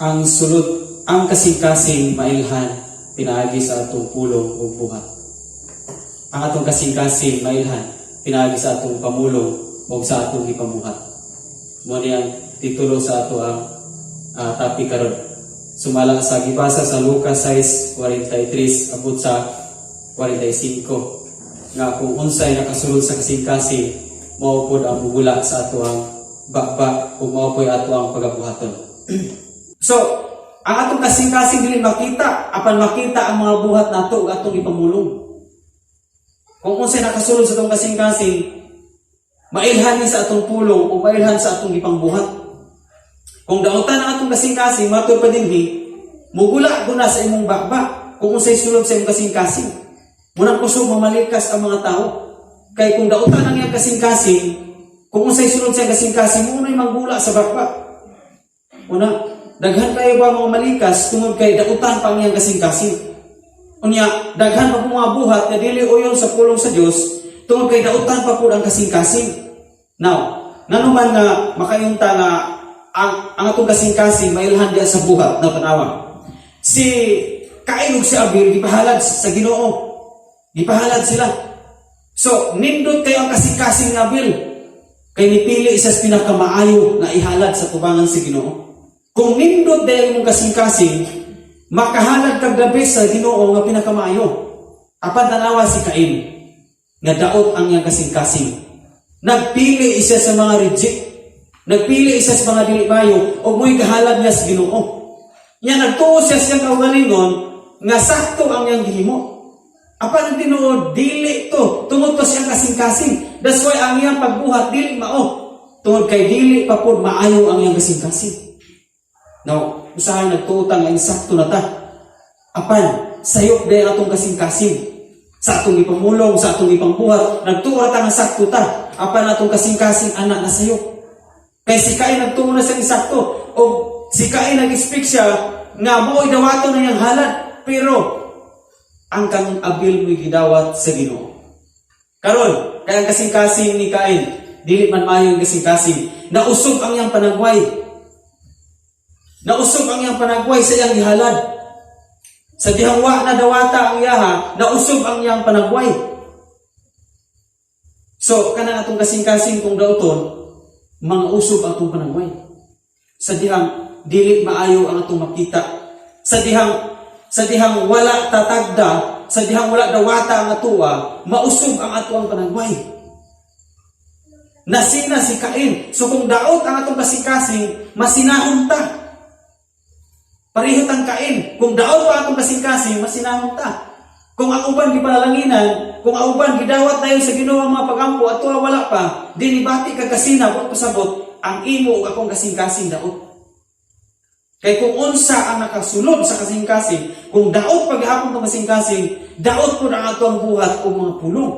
Ang sulod, ang kasing-kasing mailhan pinaagi sa atong pulong ug buhat. Ang atong kasing-kasing mailhan pinaagi sa atong pamulong ug sa atong gipamuhat. Mo ni ang titulo sa ato ang topic karon. Sumala sa gibasa sa Lucas 6:43 abot sa 45 nga kung unsay nakasulod sa kasing-kasing mao pod ang bugula sa ato ang bakba ug mao po'y ato ang pagabuhaton. So, ang atong kasing-kasing dili makita, apan makita ang mga buhat nato ug atong ipamulong. Kung unsay nakasulod sa atong kasing-kasing, mailhan ni sa atong pulong o mailhan sa atong ipangbuhat. Kung dautan ang atong kasing-kasing, matud pa dinhi, mugula guna sa imong bakba kung unsay sulod sa imong kasing-kasing. Munang kusog mamalikas ang mga tao. Kay kung dautan ang iyang kasing-kasing, kung unsay sulod sa kasing-kasing, mo na'y manggula sa bakba. Una, daghan kayo ba mga malikas tungod kay dautan pa ang iyang kasing-kasing. Unya, daghan pa mga buhat na dili uyon sa pulong sa Dios tungod kay dautan pa pud ang kasing-kasing. Now, nanuman nga makayunta nga ang atong kasing-kasing mailhan diya sa buhat na tanawa. Si Cain ug si Abel gipahalad sa Ginoo. Gipahalad sila. So, nindot kayo ang kasing-kasing nga Abel kay nipili isa sa pinakamaayo na ihalad sa tubangan si Ginoo. Kung nindot dahil mong kasing-kasing, makahalad kag gabi sa Ginoo nga pinakamaayo. Apan tanawa si Cain, nga daot ang iyang kasing-kasing. Nagpili isa sa mga reject, nagpili isa sa mga dili maayo, o mo'y kahalad niya sa Ginoo. Nya nagtuo siya siyang kaugalingon, nga sakto ang iyang gihimo. Apan ang tinuod, dili to, tungod to siyang kasing-kasing. That's why ang iyang pagbuhat, dili mao. Tungod kay dili pa po maayo ang iyang kasing-kasing. Now, usahay nagtuutang ang insakto na ta. Apan, sayop dahil atong kasing-kasing. Sa atong ipamulong, sa atong ipangbuhat, nagtuo ta nga sakto ta. Apan atong kasing-kasing anak na sayop. Kay si Cain nagtuo na sa insakto. O si Cain nag-speak siya nga mo'y dawato na niyang halad. Pero, ang kang Abel mo'y gidawat sa Ginoo. Karon, kaya ang kasing-kasing ni Cain, dili man maayo ang kasing-kasing. Nausog ang iyang panagway. Nausog ang iyang panagway sa iyang gihalad. Sa dihangwa na dawata ang iyaha, nausog ang iyang panagway. So, kanang atong kasing-kasing kung dauton, mga usog atong panagway. Sa dihang dili maayo ang atong makita. Sa dihang wala tatagda, sa dihang wala dawata ang atuwa, mausog ang atong panagway. Nasina si Cain. So kung daot ang atong kasing-kasing, masinahon ta. Parihot ang Cain. Kung daot pa atong kasing-kasing, masinahon ta. Kung ang uban gipanalanginan, kung ang uban gidawat dayon sa Ginoo ang mga pagampo at tuwa wala pa, dinibati ka kasina wa pasabot ang imo ug akong kasing-kasing daot. Kay kung unsa ang nakasulod sa kasing-kasing, kung daot paghapon tong kasing-kasing, daot pud ang atong buhat o mga pulong.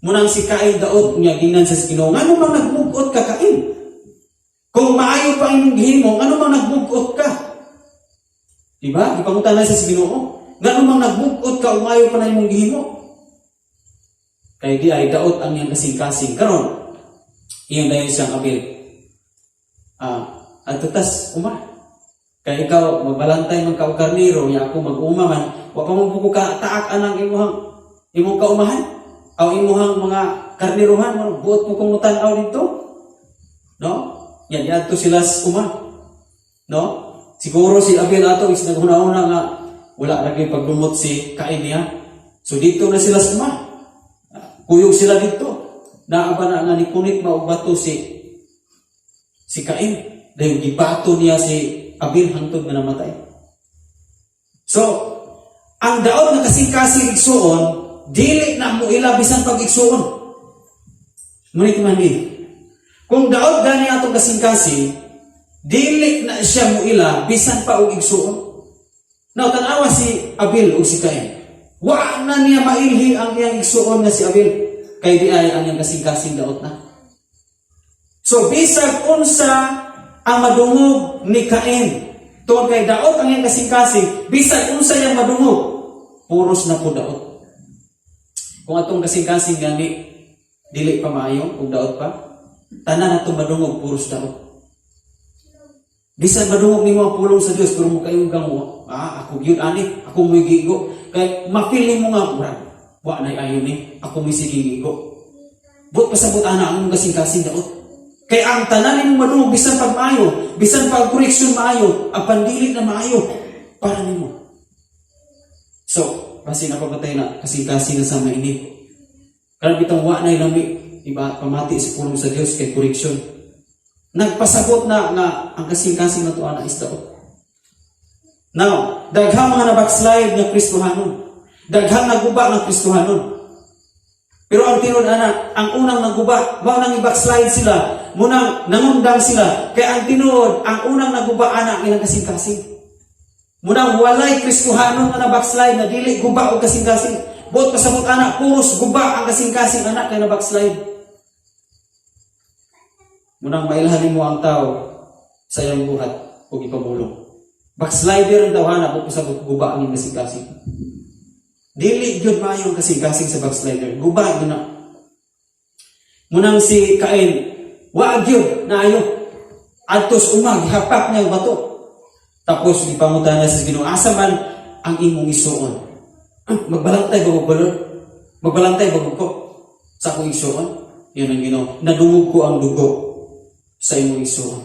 Munang si Cain daot niya ginan sa Ginoo, ngano man nagbugot ka Cain? Kung maayo pa imong gihimo, ano mang nagbugot ka? Diba? Ipangutan na sa Ginoo. Ngano mang nagbugot ka, umayo pa na imong gihimo? Kaya di ay daot ang iyang kasing-kasing. Karon, iyang dayon siyang Abel. At tutas, kaya ikaw, magbalantay man ka o karniro, ya ako mag-uma man, wa pa mong buko ka taak anang imong kaumahan, o imuhang mga karniruhan, buot mo kong mutanaw dito. No? Yan, yato sila uma. No? Siguro si Abel ato is naghuna-una nga wala lagi pagdumot si Cain niya. So dito na sila uma. Kuyog sila dito. Naaba na nga ni kunit maubato si Cain. Dahil gibato niya si Abel hangtod nga namatay. So, ang daot na kasing-kasing igsuon, dili na mo ila bisan pag-igsuon. Ngunit man kung daot gani atong kasing-kasing, dili na siya mo ila bisan pa og igsuon. Now, tanawa si Abel o si Cain. Wa na niya mailhi ang iyang igsuon na si Abel. Kay di ay ang iyang kasing-kasing daot na. So, bisag unsa ang madungog ni Cain, tungod kay daot ang iyang kasing-kasing, bisag unsa yang madungog, puros na po daot. Kung atong kasing-kasing gani, dili pa maayo, kung daot pa, tanan atong madungog, puros daot. Bisan madungog nimo ang pulong sa Dios pero mo kayugang mo, ako gyud ani, ako mo gigo. Kay mapili mo nga brad. Wa nay ayo ni, ako mo sige gigo. But pasabot ana ang kasing-kasing daot. Kay ang tanan nimo madungog bisan pag maayo, bisan pag correction maayo, ang pandilit na maayo para nimo. So, basi napapatay na kasing-kasing na sa mainit. Karon bitong wa nay lami, iba pamati sa pulong sa Dios kay correction. Nagpasabot na nga ang kasing-kasing na tuwa na isdaot. Now, daghang mga nabackslide nga Kristohanon. Daghang naguba nga Kristohanon. Pero ang tinod ana, ang unang naguba, ba nang i-backslide sila, munang nangundang sila. Kaya ang tinod, ang unang naguba ana ilang kasing-kasing. Munang walay Kristohanon nga na-backslide na dili guba o kasing-kasing. Buot pasabot ana, puros guba ang kasing-kasing anak kay na-backslide. Munang mailhanin mo ang tao sa iyang buhat o ipamulong. Backslider ang tawhana kung pasabot guba ang kasing-kasing. Dili yun maayo ang kasing-kasing sa backslider. Guba yun na. Munang si Cain, waag yun na ayo. Adtos umag, hapak niya ang bato. Tapos ipangutan na sa Ginoo, asa man ang imong isuon? Magbalantay ba magbalor? Magbalantay ba ko sa akong isuon? Yun ang Ginoo. Nadungog ko ang dugo sa imong isuon.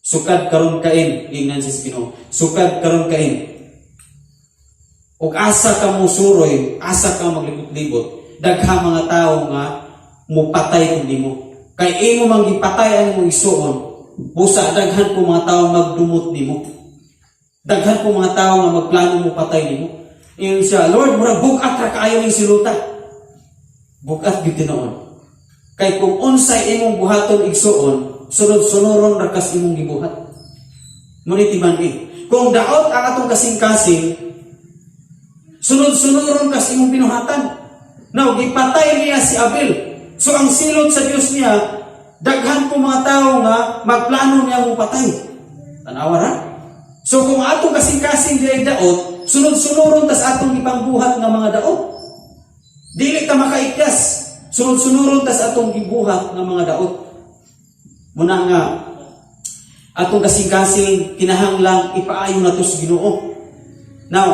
Sukad karon Cain, ingnan sa Ginoo. Sukad karon Cain. Ug asa ka mo suroy, asa ka maglibot-libot, daghang mga tao nga mupatay kun nimo. Kay imo man gipatay ang imong isuon, busa daghan po mga tao magdumot nimo. Daghan po mga tao nga magplano mo patay nimo. Ingon siya, Lord, mura bugat ra kaayo ning siluta. Bugat gid tinuon. Kay kung unsay imong buhaton igsuon, sunod-sunuron ra kas imong gibuhat. Ngunit timan-i, kung daot ang atong kasing-kasing, sunod-sunuron kas imong pinuhatan. Now, gipatay niya si Abel. So ang silot sa Dios niya, daghan po mga tao nga magplano niya mo patay. Tanawa ra? So kung atong kasing-kasing diay daot, sunod-sunuron tas atong ipangbuhat nga mga daot. Dili ka makaikyas. Sunod-sunuron tas atong gibuhat nga mga daot. Muna nga, atong kasing-kasing kinahanglang ipaayo na to sa Ginoo. Now,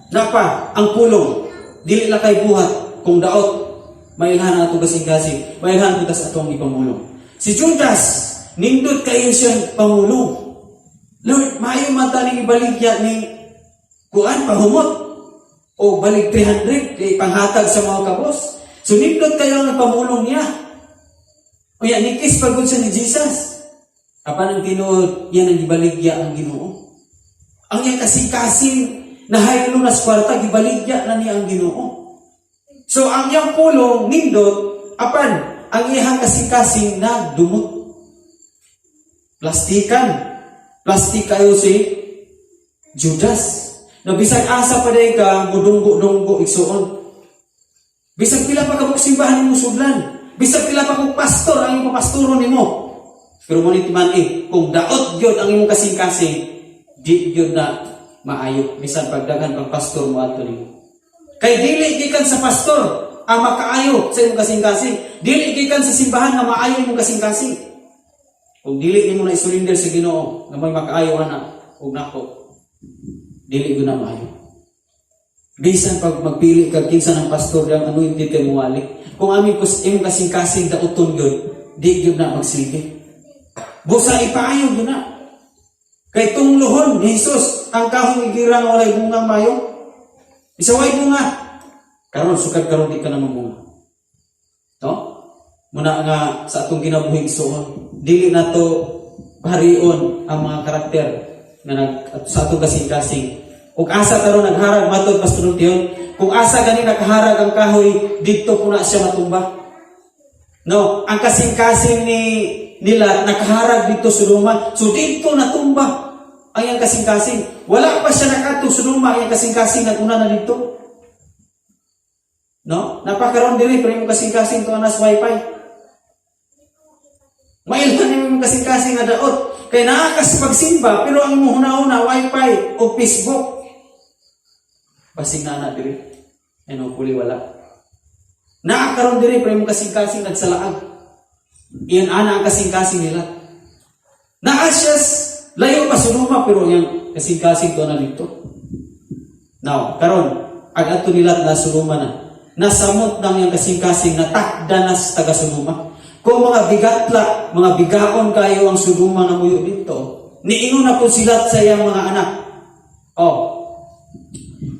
napa, ang pulong, dili lang kay buhat, kung daot, mailhan ang atong kasing-kasing, mailhan ko tas atong ipamulong. Si Judas, nindot kayo siyang pamulong. Lord, maayo mataling ibaligya ni kuan, pahumot, o balik 300, panghatag sa mga kabos. So, nindot kayo ang pamulong niya. O yan, nikis pagod siya ni Jesus. Apan ang tinuod, yan ang gibaligya ang Ginoo. Ang yan kasing-kasing na haylo na sa kwarta, gibaligya na niya ang Ginoo. So, ang yang pulong, nindot, apan, ang iyang kasing-kasing na dumot. Plastikan. Plastik kayo si Judas. Na bisag asa pa day ka, mudunggo-dunggo igsuon. Bisag pila pa kabuk simbahan mo sudlan. Bisag pila pa kung pastor ang imong pasturo nimo. Pero mo man kung daot gyud ang imong kasing-kasing, di gyud na maayo bisan pagdagan pag pastor mo adto nimo. Kay dili gikan sa pastor ang makaayo sa imong kasing-kasing. Dili gikan sa simbahan nga maayo imong kasing-kasing. Kung dili nimo na isurinder sa Ginoo nga may makaayo ana ug nako, dili gyud na maayo. Bisan pag magpili kag kinsa ng pastor yang anointed kay muwali, kung amin imong kasing-kasing daoton gyud, di gyud na magsilbi. Busa ipaayo gyud na. Kay tunglohon ni Jesus ang kahoy igira nga walay bunga mayo. Isaway bunga. Karon sukad karon di ka na mamunga. No? Muna nga sa atong kinabuhi igsoon, dili na to barion ang mga karakter nga sa atong kasing-kasing. Kung asa karon nagharag matod Pastor Tion, kung asa gani nagharag ang kahoy, dito po na siya matumba. No, ang kasing-kasing nila nakaharag dito sa luma, so dito natumba ang iyang kasing-kasing. Wala pa siya nakato sa luma, ang iyang kasing-kasing naguna na dito. No, napakaroon diri pero yung kasing-kasing to anas wifi. Mailhan yung kasing-kasing nga daot. Kaya naakas pagsimba, pero ang imong huna-huna wifi o Facebook. Basig na anak diri. Ano puli wala. Naakaroon diri pero yung kasing-kasing nagsalaag. Iyan ana ang kasing-kasing nila. Naasyas Layo pa Sodoma pero yung kasing-kasing to na dito. Now, karon ang ato nila na Sodoma na. Nasamot nang yung kasing-kasing natakda na sa taga Sodoma. Kung mga bigatla, mga bigaon kayo ang Sodoma na muyo dito, niingon na po sila sa iyang mga anak. Oh,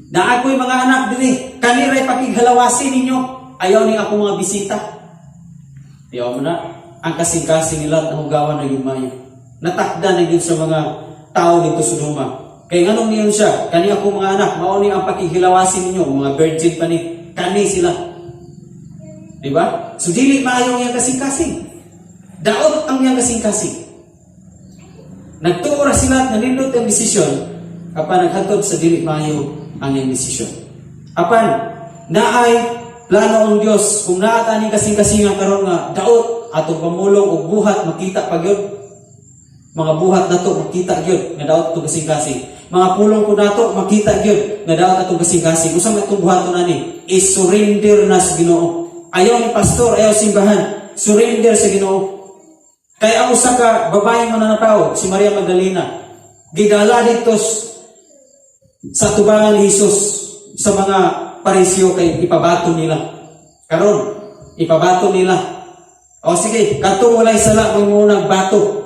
na ako'y mga anak dili, kaniray pakighalawasin ninyo, ayaw ni ako mga bisita. Ayaw mo na, ang kasing-kasing nila at nahugawan na yung mayo. Natakda na yun sa mga tao dito sa Sodoma. Kaya anong niyon siya? Kani ako mga anak, mauni ang pakihilawasin ninyo, mga virgin pa ni, kani sila. Diba? So dili maayo ang kasing-kasing. Daot ang yang kasing-kasing. Nagtuora sila at nanindot ang desisyon, apan naghatod sa dili maayo ang yang desisyon. Apan, naay plano ang Dios kung naata ni kasing-kasing ang karon nga daot atong pamulong og buhat makita pa gyud. Mga buhat nato makita gyud nga daot atong kasing-kasing. Mga pulong ko nato makita gyud nga daot atong kasing-kasing. Usa man itong buhaton ani is surrender na sa Ginoo. Ayaw ni pastor, ayaw simbahan, surrender sa Ginoo. Kaya ang usa ka babaeng mananakaw, si Maria Magdalena, gidala dito sa tubangan ni Jesus sa mga parisyo kay ipabato nila. Karon, ipabato nila. O sige, katong walay sala muna bato.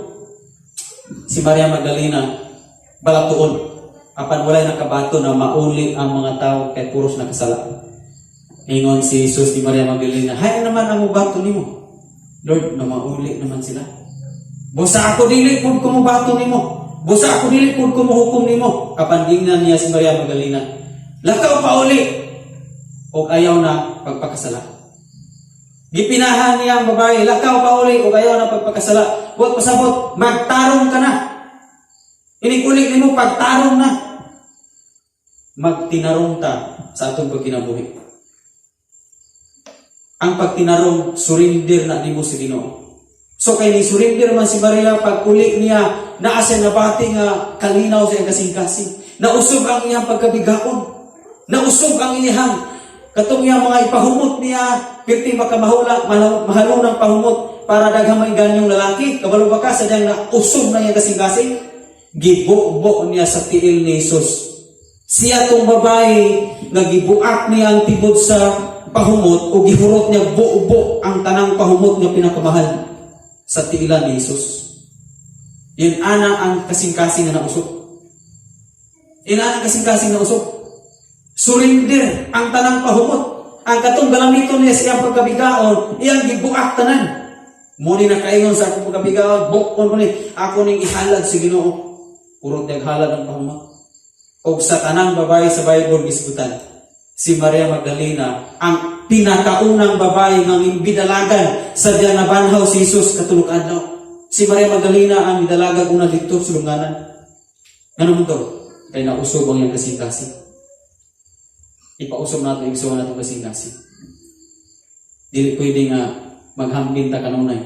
Si Maria Magdalena balatuon. Apan walay nakabato na mauli ang mga tao kay puros nakasala. Ingon si Jesus ni Maria Magdalena, hay naman ang mubato nimo. Lord, na mauli naman sila. Busa ako dili pud ko mubato nimo. Busa ako dili pud ko muhukom nimo. Kapandingnan niya si Maria Magdalena. Lakaw pa uli. O ayaw na pagpakasala. Gipinahan niya ang babae, lakaw pa uli o ayaw na pagpakasala. Buat pasabot, magtarong ka na. Inig-ulig nimo pagtarong na. Magtinarong ta sa atong pagkinabuhi. Ang pagtinarong, surrender na nimo sa Ginoo. So kay ni surrender man si Maria pag uli niya naa siya nabati nga kalinaw sa kasing-kasing. Nausog ang iyang pagkabigaon. Nausog ang iyang katong iyang mga ipahumot niya pirti makamahula mahalo ng pahumot para daghang mainganyong lalaki. Kabalo ba ka sa diyang nausog na iyang kasing-kasing? Gibubo niya sa tiil ni Jesus. Siya tong babae nga gibuak niya ang tibod sa pahumot o gihurot niya buo ang tanang pahumot nga pinakamahal sa tiilan ni Jesus. Yun ana ang kasing-kasing na nausok. Yun ana ang kasing-kasing na usok. Surrender ang tanang pahumot. Ang katong galamito niya siyang pagkabigaon, iyang gibuak tanan. Muni na kaingon sa akong pagkabigaon, bukon ko ni, ako ning ihalad sa Ginoo. Urot naghalad ang pahumot. O sa tanang babae sa Bible gisgutan, si Maria Magdalena ang pinakaunang babae ng imbidalagan sa diyan nabanhaw si Jesus katulog adlaw. Si Maria Magdalena ang midalagag una dito sa lunganan. Ano mo to? Kaya nausog ang yung kasing-kasing. Ipausog natin, igsuwan natin kasing-kasing. Dili pwede nga maghambin ta kanunay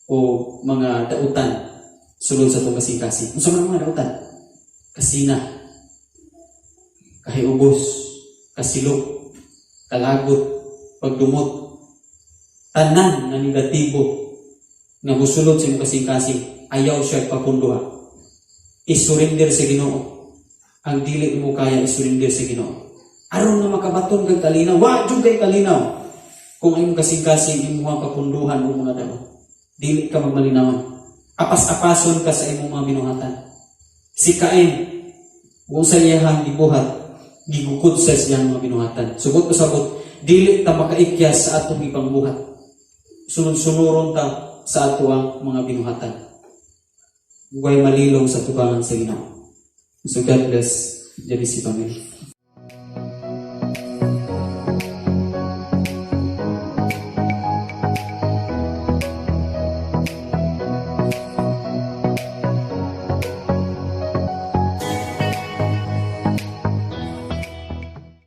o mga dautan sulod sa itong kasing-kasing. Unsa man mga dautan? Kasina, kahiubos, kasilok, kalagot, pagdumot, tanan na negatibo nga musulod sa imong kasing-kasing, ayaw siya papunduha. Isurrender sa Ginoo. Ang dili mo kaya isurrender sa Ginoo. Aron na makabaton kag kalinaw, wa jud kay kalinaw. Kung imong kasing-kasing imong papunduhan o mga dalo, dili ka magmalinawan. Apas-apason ka sa imong mga binuhatan. Si Cain, kung sa iyang gibuhat, gigukod sa siyang mga binuhatan. Sugot ko sabot, dili ta makaikyas sa atong ibang buhat. Sunod-sunuron ta sa ato ang mga binuhatan. Huwag malilong sa tubangan sa Ginoo. So God bless, Jebisi family.